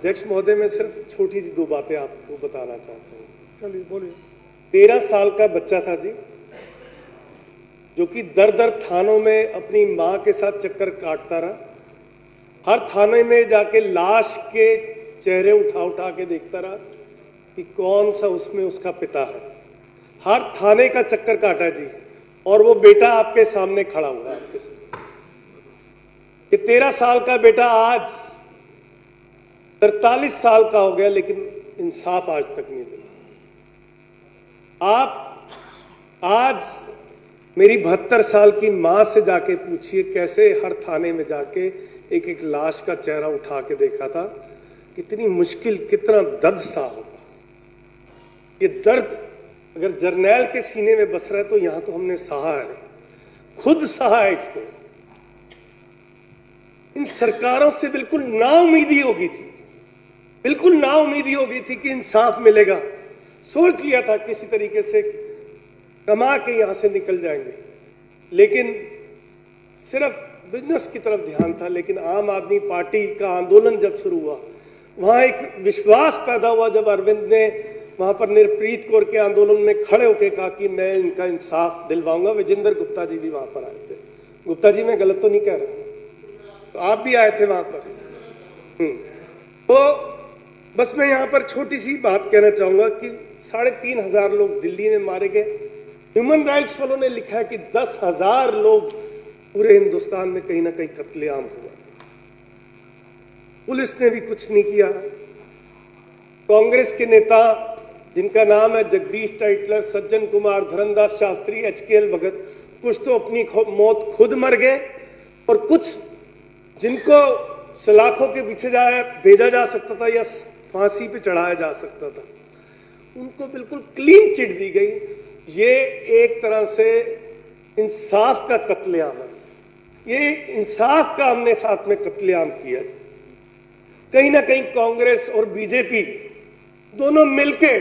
अध्यक्ष महोदय, मैं सिर्फ छोटी सी दो बातें आपको बताना चाहता हूँ। चलिए बोलिए। 13 साल का बच्चा था जी, जो कि दर दर थानों में अपनी मां के साथ चक्कर काटता रहा। हर थाने में जाके लाश के चेहरे उठा उठा के देखता रहा कि कौन सा उसमें उसका पिता है। हर थाने का चक्कर काटा जी, और वो बेटा आपके सामने खड़ा हुआ है आपके साथ। ये 13 साल का बेटा आज 43 साल का हो गया, लेकिन इंसाफ आज तक नहीं मिला। आप आज मेरी 72 साल की मां से जाके पूछिए, कैसे हर थाने में जाके एक एक लाश का चेहरा उठा के देखा था। कितनी मुश्किल, कितना दर्द सा होगा। ये दर्द अगर जर्नैल के सीने में बस रहा है तो यहां तो हमने सहा है, खुद सहा है इसको। इन सरकारों से बिल्कुल नाउमीदी हो गई थी, बिल्कुल नाउमीदी हो गई थी कि इंसाफ मिलेगा। सोच लिया था किसी तरीके से कमा के यहां से निकल जाएंगे, लेकिन सिर्फ बिजनेस की तरफ ध्यान था। लेकिन आम आदमी पार्टी का आंदोलन जब शुरू हुआ, वहां एक विश्वास पैदा हुआ जब अरविंद ने वहां पर निर्प्रीत कौर के आंदोलन में खड़े होकर कहा कि मैं इनका इंसाफ दिलवाऊंगा। विजेंद्र गुप्ता जी भी वहां पर आए थे। गुप्ता जी, मैं गलत तो नहीं कह रहा, तो आप भी आए थे वहां पर। तो बस मैं यहां पर छोटी सी बात कहना चाहूंगा कि 3,500 लोग दिल्ली में मारे गए। ह्यूमन राइट्स वालों ने लिखा है कि 10,000 लोग पूरे हिंदुस्तान में कहीं ना कहीं कत्लेआम हुआ। पुलिस ने भी कुछ नहीं किया। कांग्रेस के नेता जिनका नाम है जगदीश टाइटलर, सज्जन कुमार, धरमदास शास्त्री, HKL भगत, कुछ तो अपनी मौत खुद मर गए, और कुछ जिनको सलाखों के पीछे भेजा जा सकता था या फांसी पे चढ़ाया जा सकता था, उनको बिल्कुल क्लीन चिट दी गई। ये एक तरह से इंसाफ का कत्लेआम है। ये इंसाफ का हमने साथ में कत्लेआम किया था। कहीं ना कहीं कांग्रेस और बीजेपी दोनों मिलके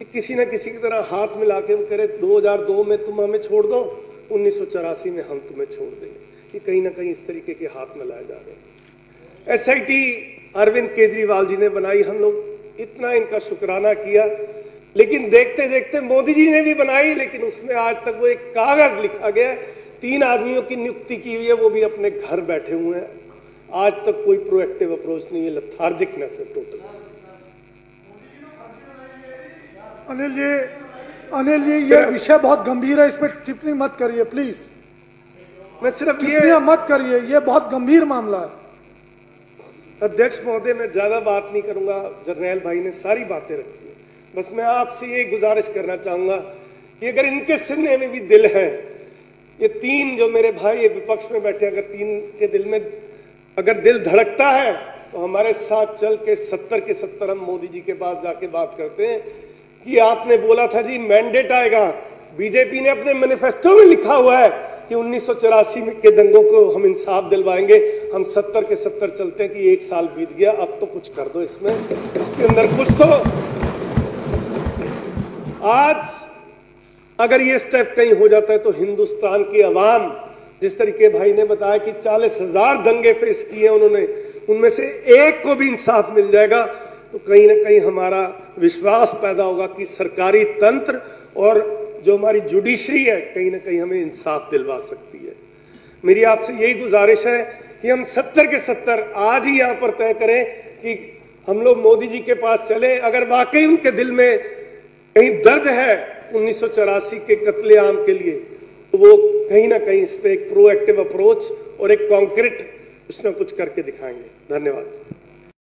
किसी न किसी की तरह हाथ मिला के वो करे 2002 में तुम हमें छोड़ दो, 1984 में हम तुम्हें छोड़ देंगे। कि कहीं ना कहीं इस तरीके के हाथ मिलाए जा रहे हैं। SIT अरविंद केजरीवाल जी ने बनाई, हम लोग इतना इनका शुक्राना किया, लेकिन देखते देखते मोदी जी ने भी बनाई, लेकिन उसमें आज तक वो एक कागज लिखा गया, 3 आदमियों की नियुक्ति की हुई है, वो भी अपने घर बैठे हुए हैं। आज तक कोई प्रोएक्टिव अप्रोच नहीं है, लेथार्जिकनेस है टोटल। अनिल जी, ये विषय बहुत गंभीर है, इस पर टिप्पणी मत करिए प्लीज। मैं सिर्फ ये मत करिए, ये बहुत गंभीर मामला है। अध्यक्ष महोदय, मैं ज्यादा बात नहीं करूंगा, जर्नैल भाई ने सारी बातें रखी है। बस मैं आपसे ये गुजारिश करना चाहूंगा कि अगर इनके सीने में भी दिल है, ये 3 जो मेरे भाई ये विपक्ष में बैठे, अगर 3 के दिल में अगर दिल धड़कता है तो हमारे साथ चल के 70 के 70 हम मोदी जी के पास जाके बात करते हैं कि आपने बोला था जी मैंडेट आएगा। बीजेपी ने अपने मैनिफेस्टो में लिखा हुआ है कि 1984 के दंगों को हम इंसाफ दिलवाएंगे। हम 70 के 70 चलते हैं कि 1 साल बीत गया, अब तो कुछ कर दो इसमें, इसके अंदर कुछ तो। आज अगर ये स्टेप कहीं हो जाता है तो हिंदुस्तान की आवाम, जिस तरीके भाई ने बताया कि 40,000 दंगे फेस किए उन्होंने, उनमें से एक को भी इंसाफ मिल जाएगा तो कहीं ना कहीं हमारा विश्वास पैदा होगा कि सरकारी तंत्र और जो हमारी जुडिशरी है कहीं ना कहीं हमें इंसाफ दिलवा सकती है। मेरी आपसे यही गुजारिश है कि हम 70 के 70 आज ही यहां पर तय करें कि हम लोग मोदी जी के पास चले। अगर वाकई उनके दिल में कहीं दर्द है 1984 के कत्लेआम के लिए, तो वो कहीं ना कहीं इस पे एक प्रोएक्टिव अप्रोच और एक कॉन्क्रीट कुछ ना कुछ करके दिखाएंगे। धन्यवाद।